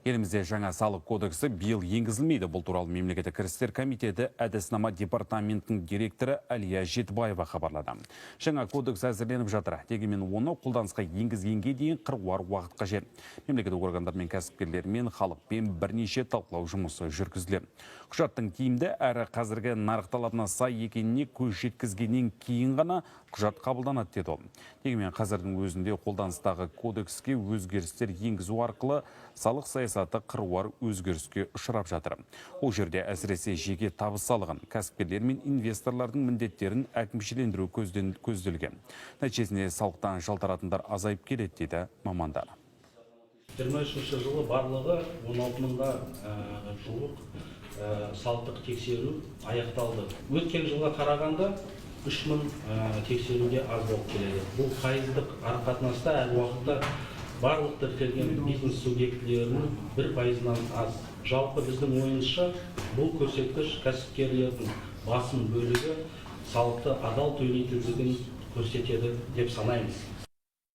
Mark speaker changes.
Speaker 1: Елімізде жаңа салық кодексі биыл енгізілмейді. Бұл туралы Мемлекеттік кірістер комитеті әдіснама департаментінің директоры Әлия Жетбаева хабарлады. Жаңа кодекс әзірленіп жатыр. Дегенмен оны қолданысқа енгізгенге дейін қыруар уақыт қажет. Мемлекеттік органдармен, кәсіпкерлермен, халықпен бірнеше талқылау жұмысы жүргізілді. Құжаттың тиімді әрі қазіргі нарық талабына сай екеніне көз жеткізгеннен кейін ғана құжат қабылданады деді ол. Дегенмен қазірдің өзінде қолданыстағы кодекске өзгерістер енгізу арқылы салық саясаты қыруар өзгеріске ұшырап жатыр. Ол жерде әсіресе жеке табыс салығын, кәсіпкерлер мен инвесторлардың міндеттерін әкімшілендіру көзделген. Нәтижесінде салықтан жалтаратындар азайып келеді дейді мамандар.
Speaker 2: 23 жылы барлығы 16 мыңға жуық салықтық тексеру аяқталды. Өткен жылға қарағанда 3 мың тексеруге аз болып келеді. Бұл пайыздық арақатынаста әр уақытта барлық тіркелген бизнес субъектілерінің 1%-нан аз. Жалпы біздің ойымызша бұл көрсеткіш кәсіпкерлердің басым бөлігі салықты адал төлейтіндігін көрсетеді деп санаймыз.